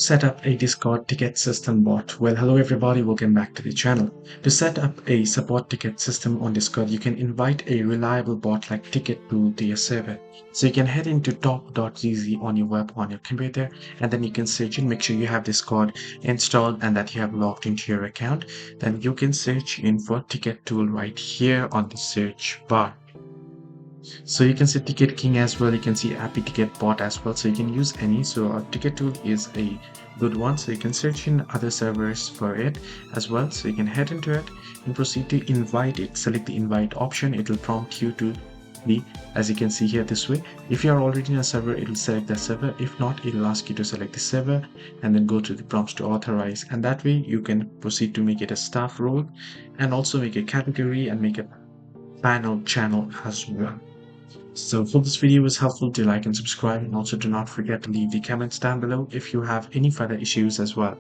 Set up a Discord ticket system bot. Well, hello everybody, welcome back to the channel. To set up a support ticket system on Discord, you can invite a reliable bot like Ticket2 to your server. So you can head into top.gz on your web on your computer, and then you can search in, make sure you have Discord installed and that you have logged into your account. Then you can search in for ticket tool right here on the search bar. So you can see Ticket King as well, you can see Happy Ticket Bot as well, so you can use any. So Ticket Tool is a good one, so you can search in other servers for it as well. So you can head into it and proceed to invite it. Select the invite option, it will prompt you to be, as you can see here, this way. If you are already in a server, it will select the server. If not, it will ask you to select the server and then go to the prompts to authorize, and that way you can proceed to make it a staff role and also make a category and make a panel channel as well. So hope this video was helpful. Do like and subscribe, and also do not forget to leave the comments down below if you have any further issues as well.